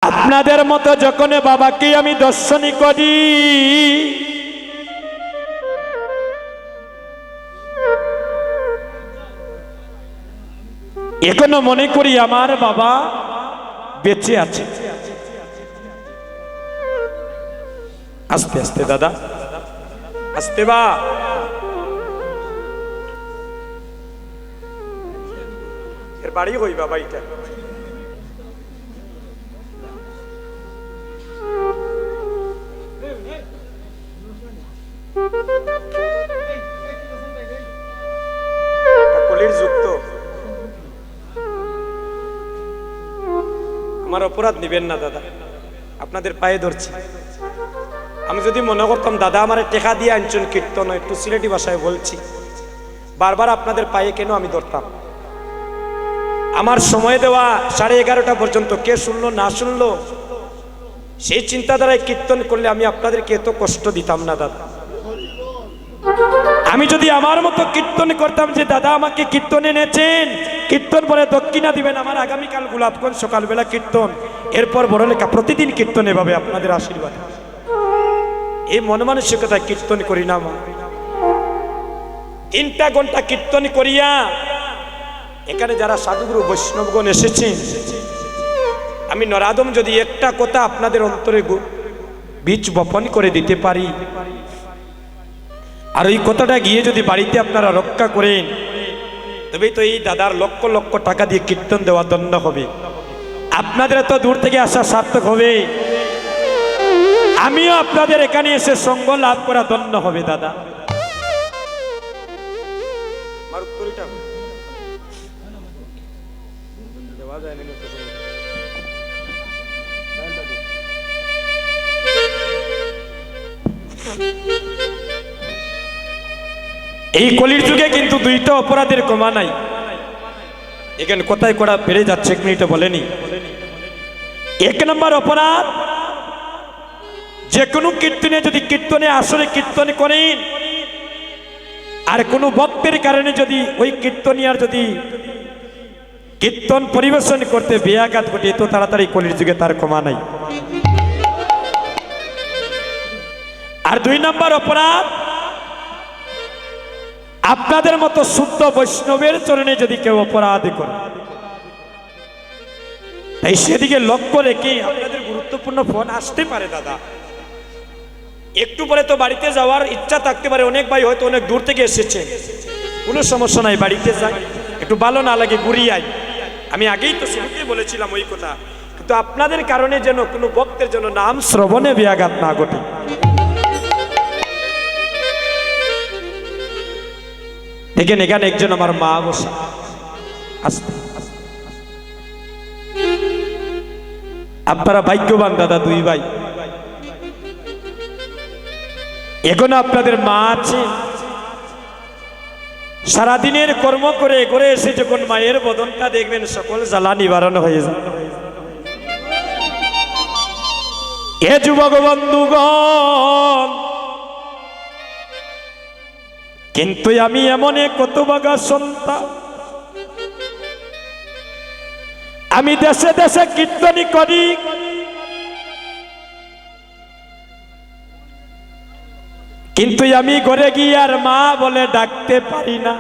আপনাদের মতো যখন বাবাকে আমি দর্শন করি, এখনো মনে করি আমার বাবা বেঁচে আছে। আস্তে আস্তে দাদা, আস্তে বা এর বাড়ি হই বাবা এটা। কলির যুক্ত আমার অপরাধ নিবেন না দাদা, আপনাদের পায়ে ধরছি। আমি যদি মনে করতাম দাদা আমার টেকা দিয়ে আনছেন কীর্তন, একটু সিলেটি ভাষায় বলছি, বারবার আপনাদের পায়ে কেন আমি ধরতাম? আমার সময় দেওয়া 11:30 পর্যন্ত কে শুনলো না শুনলো সেই চিন্তাধারায় কীর্তন করলে আমি আপনাদেরকে এত কষ্ট দিতাম না দাদা। আমি যদি আমার মতো কীর্তন করতাম যে দাদা আমাকে কীর্তনে এনেছেন, কীর্তন পরে দক্ষিণা দিবেন, আমার আগামীকাল গোলাপগঞ্জ সকালবেলা কীর্তন, এরপর বড়লেখা, প্রতিদিন কীর্তন, এভাবে আপনাদের আশীর্বাদ। এই মন মানসিকতায় কীর্তন করি না। 3টা ঘন্টা কীর্তন করিয়া এখানে যারা সাধুগুরু বৈষ্ণবগণ এসেছেন, আমি নরাদম যদি একটা কথা আপনাদের অন্তরে বীজ বপন করে দিতে পারি, আর ওই কথাটা গিয়ে যদি বাড়িতে আপনারা রক্ষা করেন, তবেই তো এই দাদার লক্ষ লক্ষ টাকা দিয়ে কীর্তন দেওয়া দণ্ড হবে। আপনাদের এত দূর থেকে আসা সার্থক হবে, আমিও আপনাদের এখানে এসে সঙ্গ লাভ করা দণ্ড হবে দাদা। এই কলির যুগে কিন্তু 2টা অপরাধের কমা নাই। এখানে কোথায় করা বেড়ে যাচ্ছে, 1 মিনিটে বলেনি। 1 নম্বর অপরাধ, যে কোনো কীর্তনে যদি কীর্তনে আসলে কীর্তন করেন আর কোনো ভক্তের কারণে যদি ওই কীর্তনিয়ার যদি কীর্তন পরিবেশন করতে ব্যাঘাত ঘটে, তো তাড়াতাড়ি কলির যুগে তার ক্ষমা নাই। আর 2 নম্বর অপরাধ, আপনাদের মতো শুদ্ধ বৈষ্ণবের চরণে যদি কেউ অপরাধ করে, তাই সেদিকে লক্ষ্য রেখে আপনাদের গুরুত্বপূর্ণ ফোন আসতে পারে দাদা। একটু পরে তো বাড়িতে যাওয়ার ইচ্ছা থাকতে পারে, অনেক ভাই হয়তো অনেক দূর থেকে এসেছে, কোনো সমস্যা নাই, বাড়িতে যাই, একটু ভালো না লাগে ঘুরিয়ে আই। আমি আগেই তো শুরুতেই বলেছিলাম ওই কথা, কিন্তু আপনাদের কারণে যেন কোনো ভক্তের জন্য নাম শ্রবণে ব্যাঘাত না ঘটে। দেখেন এখানে একজন আমার মা বসে, আস্তে আপনারা ভাগ্যবান দাদা, 2 ভাই, এখনো আপনাদের মা আছে। সারাদিনের কর্ম করে ঘরে এসে যখন মায়ের বদনটা দেখবেন, সকল জ্বালা নিবারণ হয়ে যায়। এ যুবক বন্ধুগণ, কিন্তু আমি এমন কত বাগা সন্তান, আমি দেশে দেশে কীর্তনী করি, কিন্তু আমি ঘরে গিয়ে আর মা বলে ডাকতে পারি না।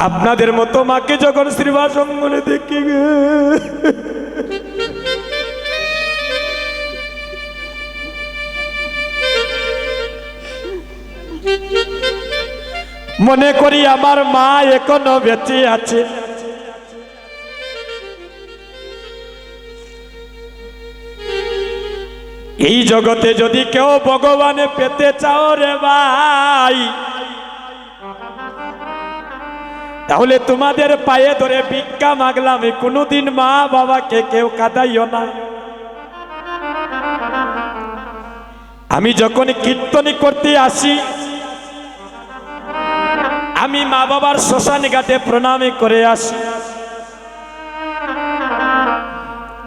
আপনাদের মতো মাকে যখন শ্রীবাসঙ্গনে দেখি মনে করি আমার মা এখনো বেঁচে আছে। এই জগতে যদি কেউ ভগবানে পেতে চাও রে ভাই, তাহলে তোমাদের পায়ে ধরে ভিক্ষা মাগলাম, কোনোদিন মা বাবাকে কেউ কাঁদাইও না। আমি যখন কীর্তন করতে আসি, আমি মা বাবার শ্মশান ঘাটে প্রণামে করে আসি।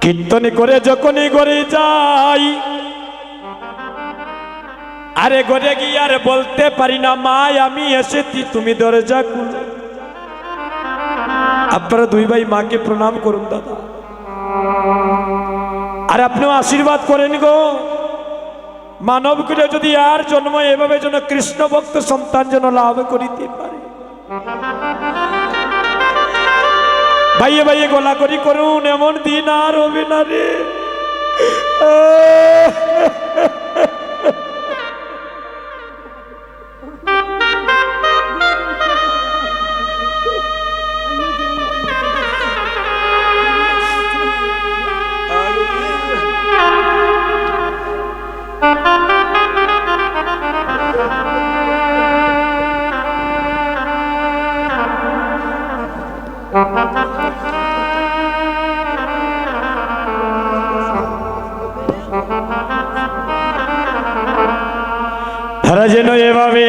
কীর্তন করে যখনই ঘরে যাই, আরে ঘরে গিয়ে আর বলতে পারি না, মা আমি এসেছি, তুমি দরজা খুলো। আপনারা দুই ভাই মাকে প্রণাম করুন দাদা, আর আপনিও আশীর্বাদ করেন গো, মানব কুলে যদি আর জন্ম এভাবে যেন কৃষ্ণ ভক্ত সন্তান যেন লাভ করিতে পারে। ভাইয়ে ভাইয়ে গোলা করি করুন, এমন দিন আর হবে না রে। তারা যেন এভাবে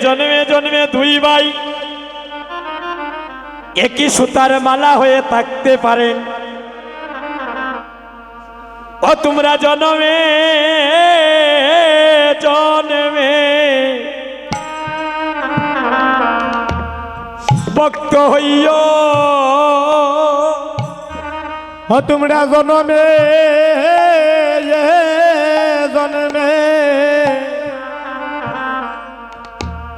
জন্মে জন্মে দুই ভাই একই সুতার মালা হয়ে থাকতে পারেন। ও তোমরা জন্মে জন্মে ভক্ত হইও, ও তোমরা জন্মে জন্মে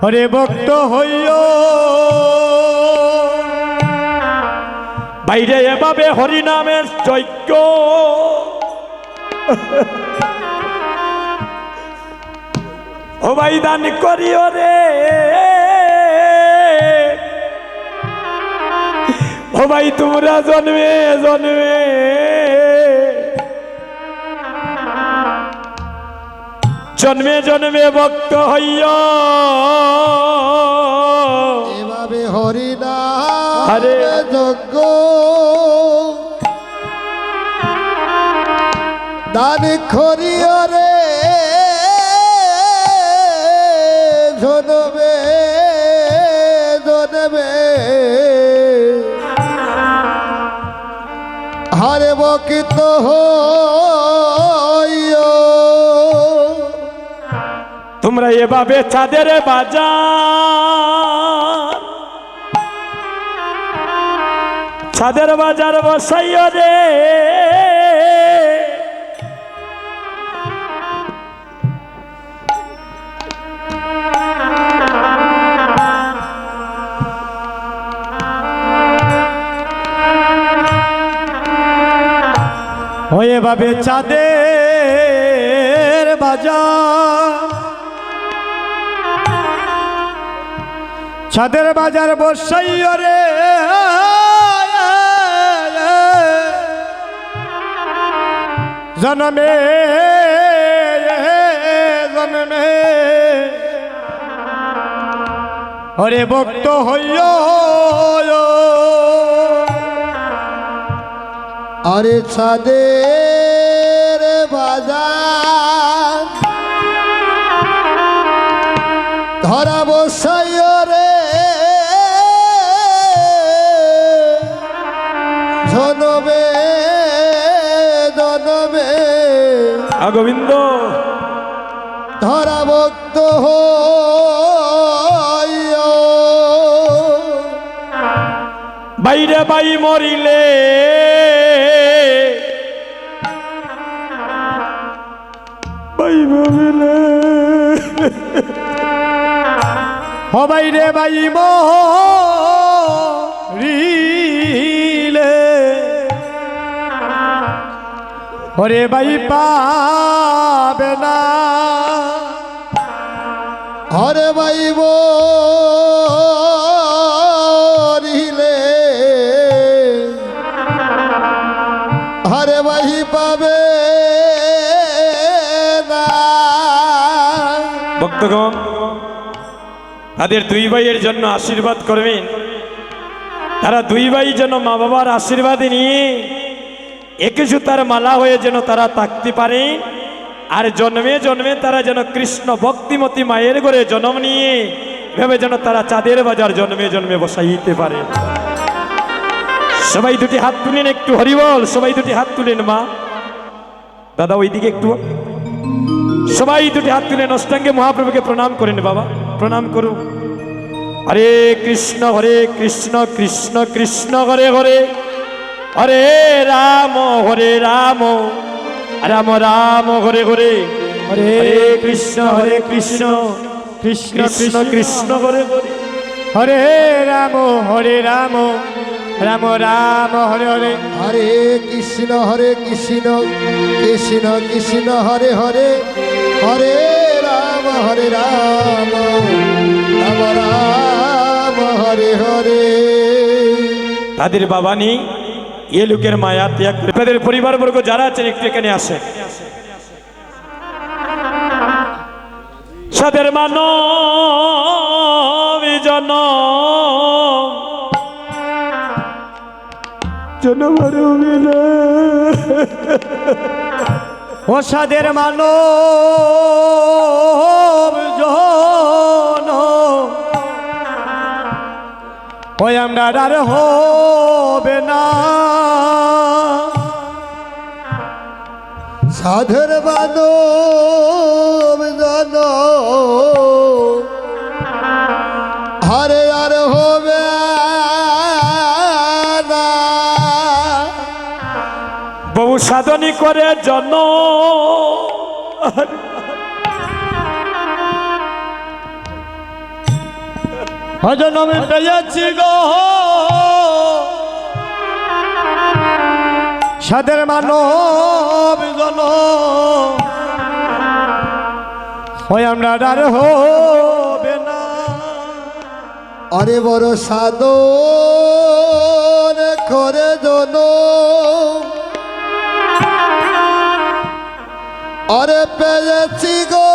হরে ভক্ত হইও। বাইরে এভাবে হরিনামের যজ্ঞ ও ভাই দান করিও রে, ও ভাই তোমরা জন্মে জন্মে জন্মে জন্মে ভক্ত হইও। এভাবে হরিনাম হরে যজ্ঞ দান করিও রে, জন্মে জন্মে হরে ভক্ত হইও। তোমরা এভাবে চাঁদের বাজার চাঁদের বাজার বসাইও রে, হয়ে ভাবে চাঁদের বাজার চাঁদের বাজার বসাইও রে, জন্মে জন্মে হরে ভক্ত হইও। আরে চাঁদের বাজার ধরা বসাইও রে, জন্মে জন্মে গোবিন্দ ধরা ভক্ত হইও। বাইরে বাই মরিলে বাই ভাবিলে হবাই রে বাই মরিলে ওরে বাই পাবে না, হরে বাই মরিলে হরে বাই পাবে না। ভক্তগণ তাদের দুই ভাইয়ের জন্য আশীর্বাদ করবেন, তারা দুই ভাই যেন মা বাবার আশীর্বাদ নিয়ে একই সুতার মালা হয়ে যেন তারা থাকতে পারে, আর জন্মে জন্মে তারা যেন কৃষ্ণ ভক্তিমতী মায়ের ঘরে জন্ম নিয়ে ভেবে যেন তারা চাঁদের বাজার জন্মে জন্মে বসাইতে পারে। সবাই দুটি হাত তুলেন, একটু হরিবল। সবাই দুটি হাত তুলেন মা, দাদা ওইদিকে একটু সবাই দুটি হাত তুলেন, অষ্টাঙ্গে মহাপ্রভুকে প্রণাম করেন। বাবা প্রণাম করুন। হরে কৃষ্ণ কৃষ্ণ কৃষ্ণ হরে হরে হরে রাম রাম রাম হরে হরে হরে কৃষ্ণ কৃষ্ণ কৃষ্ণ কৃষ্ণ হরে হরে হরে রাম রাম রাম হরে হরে হরে কৃষ্ণ কৃষ্ণ কৃষ্ণ হরে হরে হরে রাম রাম রাম হরে হরে। তাদের বাবা নেই, এ লোকের মায়া ত্যাগ করে তাদের পরিবারবর্গ যারা আছেন একটু এখানে আসে। সাদের মানব জনম ও সাদের মানব জন ওই আমরা আর হবে না সাধের মানব জন হরে আর হবে না বহু সাধনী করে জন জন্মে পেয়েছি গো সাদের মানব জন ওই আমরা আর হবে না। অরে বড় সাধন করে জন অরে পেয়েছি গো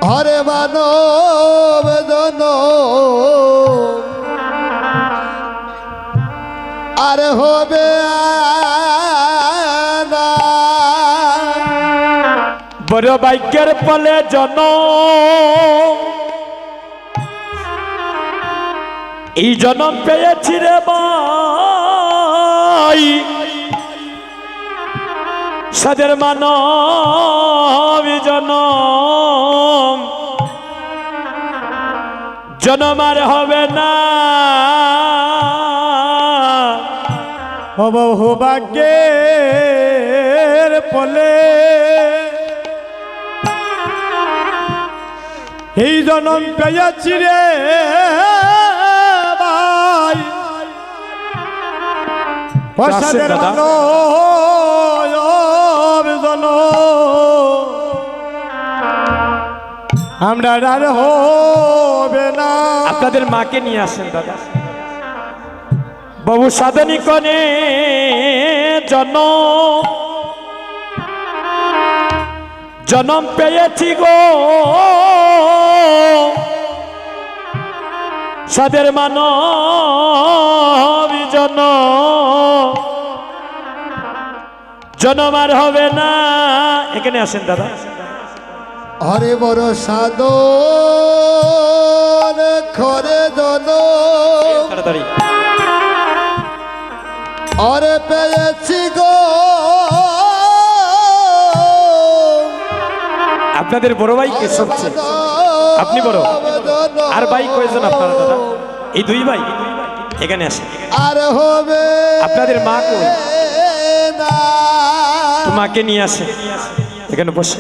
হরে মানব জন আর হবে না। বড় ভাগ্যের ফলে জন এই জনম পেয়েছি রে ভাই সাদের মানব জনম জনম আর হবে না। বহু ভাগ্যের ফলে এই জনম পেয়েছি রে ভাই সাদের মানব জন আমরা আর হবে না। আপনাদের মাকে নিয়ে আসেন দাদা। বহু সাধনী কনে জনম পেয়েছি গো সাদের মানব জনম আর হবে না। এখানে আসেন দাদা। হরে বড় সাধন করে জন তাড়াতাড়ি অরে পেয়েছি গো আপনাদের বড় ভাই কে সবচেয়ে? আপনি বড়, আর ভাই কয়জন আপনারা দাদা? এই দুই ভাই। এখানে আসেন। আর হবে আপনাদের মা কই? না মাকে নিয়ে আসেন। এখানে বসে